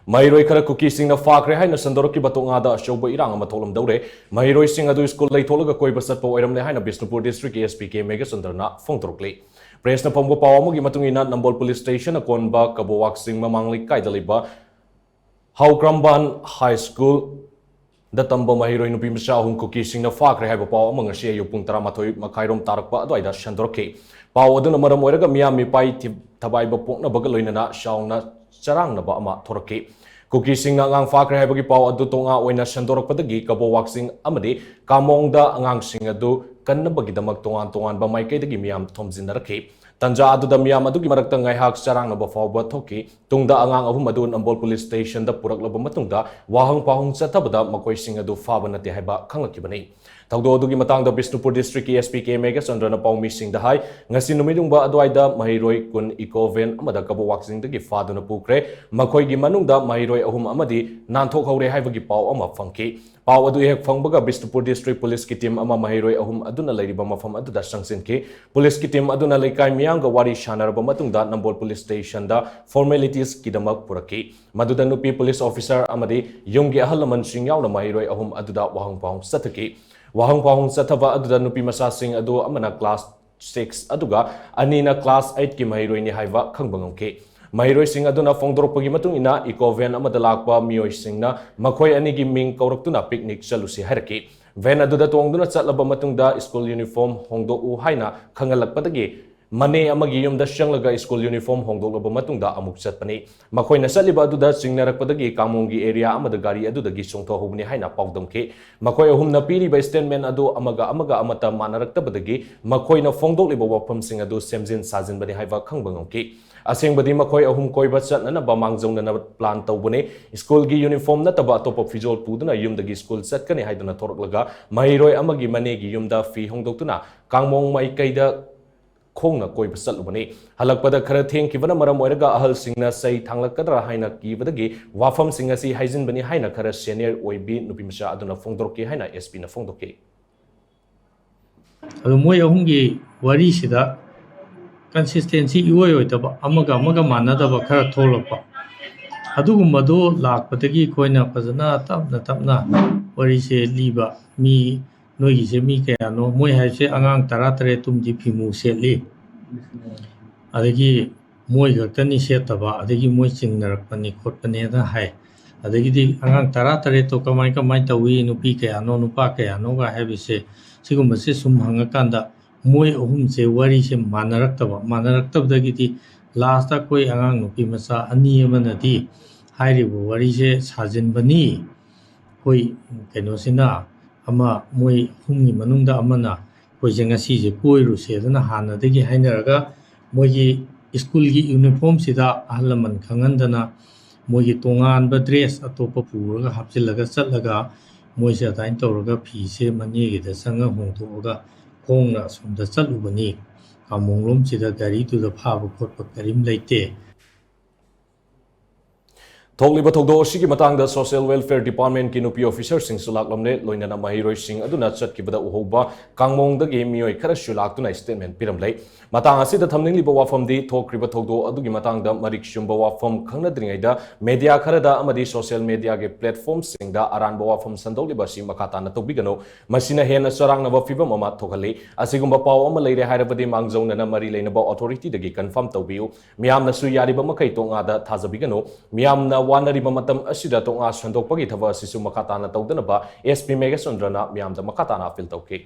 Maheiroi khara Kuki shingna phakhre haina shandorakkhiba toknga da achouba irang ama thoklamgadoure Maheiroi shing adu school leithoklaga koiba chatpa oiramle haina Bishnupur District SP K Meghachandra na phongdorakli press na phongbo paw amagi matungina Nambol Police Station akonba kabowak sing mamangli kaidaliba Haukramban High School da tamba Maheiroi nupi masa ahum Kuki shingna phakhre haiba paw amang asi ayu pung 13 makhairom tarakpa adwaida shandorakki paw aduna maram oiraga miyam mipai thabaiba pokna baga loinana shauna charang na ba ama thoraki Kuki sing na ngang phakhre haibagi paw adu tonga oina shandorakpadagi kabowak sing amadi kamongda angang sing adu kannabagi damak tongan ba maikaidagi miyam thomjinnarakhi tanja aduda miyam adugi marakta ngaihak charang na ba fawba thoki tungda angang ahum adu Nambol Police Station da puraklaba matungda wahang pahung chatabada makoi sing adu faba nate haiba khanglakibani Taudo adugi matang da Bishnupur District SP K Meghachandra na pawmi sing da hai ngasi numidungba adwaida Maheiroi kun ikoven amada kabowak sing dagi faduna pukre makoi gi manungda Maheiroi ahum amadi nanthok haure haibagi paw ama phangki paw adu hek phangbaga Bishnupur District Police ki team ama Maheiroi ahum aduna leiriba mafam aduda sangsinki police ki team aduna leikai miyanga wari shanaraba matungda Nambol Police Station da formalities kidamak puraki maduda nupi police officer amadi yumgi ahalaman sing yauna Maheiroi ahum aduda wahang pawng sathaki Wahang pahung sathaba aduda nupi masa sing adu amana class 6 aduga anina class 8 ki Maheiroi ni haiba khangbangongke Maheiroi sing aduna phongdorakpagi matung ina ikoven amada lakpa miyoi singna makhoi ani gi ming kauraktuna picnic chalusi harki ven aduda tongduna chatlaba matungda school uniform hongdou haina khangalakpadagi Mane amagi yumda shanglaga school uniform hongdoklaba matungda amuk chatpani makhoi na saliba aduda singnarakpadagi kamongi area amada gari adudagi songthohubni haina pawdamke makhoi ahum na piriba statement adu amaga amata manaraktabadagi makhoi na phongdokliba wafam sing adu semjin sajinbani haiba khangbangongke asengbadi makhoi ahum koiba chatnana ba mangjongna plan tawbune school gi uniform nataba atopa fijol puduna yumdagi school chatkani haiduna thoroklaga Maheiroi amagi manegi yumda fi hongdoktuna kangmong mai kaida khongna koiba chatlubani halakpada khara thengkibana maram oiraga ahal singna sai thanglakadra haina kibadagi wafam singa si haijinbani haina khara senior oibi nupi masa aduna phongdorki haina SP na phongdoki adu moi ahumgi wari sida consistency ioi oitaba amaga manadaba khara tholakpa adugumadu lakpadagi koina fazana tapna wari se liba mi Noi se mi kaya no moi haise angang taratare tumji phimu setli adagi moi gaktani setaba adagi moi chingnarakpani khotpani da hai adagi di angang taratare to kamai tawi nupi kaya no nupa kaya no ga habise sigumba se sum hangakanda moi ahum se wari se manaraktaba di last ta koi angang nupi masa ani amanadi hairibu wari se sajinbani koi keno sina ama moi humni manungda amana koijenga sije koiru sedana hanadagi hainaraga moigi school gi uniform sida ahalaman khangandana moigi tongan ba dress atopa puraga hapchilaga chatlaga moise adain tawraga phi se manegi da sanga hongthoga khongna somda chatlubani kamonglom sida gari tu da phaba khotpa karim leite Thokliba thokdo asigi matangda Social Welfare Department ki nupi officer sing sulaklamne loinana Maheiroi sing aduna chatkibada uhoba kangmongdagi miyoi khara sulaktuna statement piramlei matang asida thamningliba wafamdi thokriba thokdo adugi matangda mariksumba wafam khangnadringaida media kharada amadi social media ge platform singda aranba wafam sandoliba si makatana tobigano masina hena sarangnaba fibam ama thokali asigumba paw ama leire hairabadi mangjongna mari leinaba authority dagi confirm tawbiu miyamna su yariba makai tonga da thazabigano miyamna wanariba matam asida tonga shandokpagi thaba sisu makatana tawdanaba SP Meghachandra na miyamda makatana appeal tawki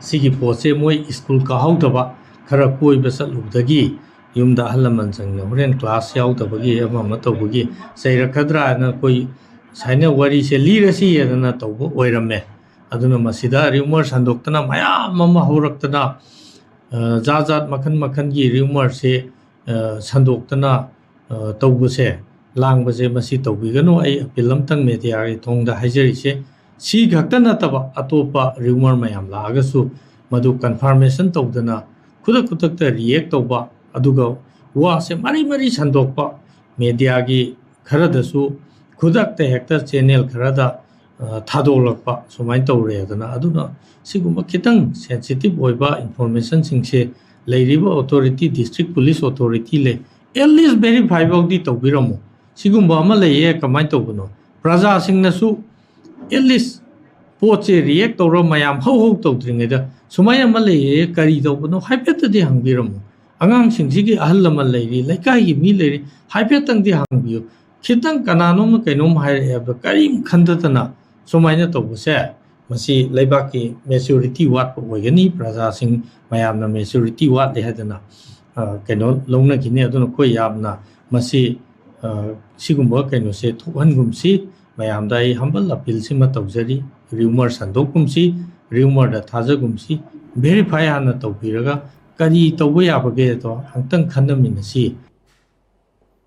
sigi pose moi school ka haudaba khara koi basalubdagi yumda halaman sangna horen class yaudabagi ama matawbagi sairakadra na koi saina wari se lirasi yadana tawbo oiramle aduna masida rumor sandoktana mayam ama horaktana jajat makhan gi rumor se sandoktana tawbuse langbase masi tawbigano ai appeal amtang media ri thongda haijari se si gaktana taba atopa rumor mayam lagasu madu confirmation tawdana kudak ta react tawba aduga wa se mari sandokpa media gi kharadasu kudak ta hekta channel kharada thadolakpa sumain tawre adana aduna siguma kitang sensitive oiba information singse leiriba authority district police authority le at least verify ꯐꯥꯎꯗꯤ ꯇꯧꯕꯤꯔꯝꯃꯣ ꯁꯤꯒꯨꯝꯕ ꯑꯃ ꯂꯩꯌꯦ ꯀꯃꯥꯏꯅ ꯇꯧꯕꯅꯣ ꯄ꯭ꯔꯖꯥꯁꯤꯡꯅꯁꯨ at least ꯄꯣꯠꯁꯦ react ꯇꯧꯔ ꯃꯌꯥꯝ ꯍꯧ ꯇꯧꯗ꯭ꯔꯤꯉꯩꯗ ꯁꯨꯃꯥꯏꯅ ꯑꯃ ꯂꯩꯌꯦ ꯀꯔꯤ ꯇꯧꯕꯅꯣ ꯍꯥꯏꯐꯦꯠꯇꯗꯤ ꯍꯪꯕꯤꯔꯝꯃꯣ ꯑꯉꯥꯡꯁꯤꯡꯁꯤꯒꯤ ꯑꯍꯜ ꯂꯃꯟ ꯂꯩꯔꯤ ꯂꯩꯀꯥꯏꯒꯤ ꯃꯤ ꯂꯩꯔꯤ ꯍꯥꯏꯐꯦꯠꯇꯪꯗꯤ ꯍꯪꯕꯤꯌꯨ ꯈꯤꯇꯪ ꯀꯅꯥꯅꯣꯝꯅ ꯀꯩꯅꯣꯝ ꯍꯥꯏꯔꯛꯑꯦꯕ ꯀꯔꯤꯝ ꯈꯟꯗꯗꯅ ꯁꯨꯃꯥꯏꯅ ꯇꯧꯕꯁꯦ ꯃꯁꯤ ꯂꯩꯕꯥꯛꯀꯤ ꯃꯦꯆꯨꯔꯤꯇꯤ ꯋꯥꯠꯄ ꯑꯣꯏꯒꯅꯤ ꯄ꯭ꯔꯖꯥꯁꯤꯡ ꯃꯌꯥꯝꯅ ꯃꯦꯆꯨꯔꯤꯇꯤ ꯋꯥꯠꯂꯦ ꯍꯥꯏꯗꯅ ꯀꯩꯅꯣ ꯂꯧꯅꯈꯤꯅꯤ ꯑꯗꯨꯅ ꯑꯩꯈꯣꯏ ꯌꯥꯝꯅ ꯃꯁꯤ ꯁꯤꯒꯨꯝꯕ ꯀꯩꯅꯣꯁꯦ ꯊꯣꯛꯍꯟꯒꯨꯝꯁꯤ ꯃꯌꯥꯝꯗ ꯑꯩ ꯍꯝꯕꯜ ꯑꯄꯤꯜꯁꯤꯃ ꯇꯧꯖꯔꯤ ꯔꯤꯎꯃꯔ ꯁꯟꯗꯣꯛꯀꯨꯝꯁꯤ ꯔꯤꯎꯃꯔꯗ ꯊꯥꯖꯒꯨꯝꯁꯤ ꯚꯦꯔꯤꯐꯥꯏ ꯍꯥꯟꯅ ꯇꯧꯕꯤꯔꯒ ꯀꯔꯤ ꯇꯧꯕ ꯌꯥꯕꯒꯦꯗꯣ ꯑꯃꯨꯛꯇꯪ ꯈꯟꯅꯃꯤꯟꯅꯁꯤ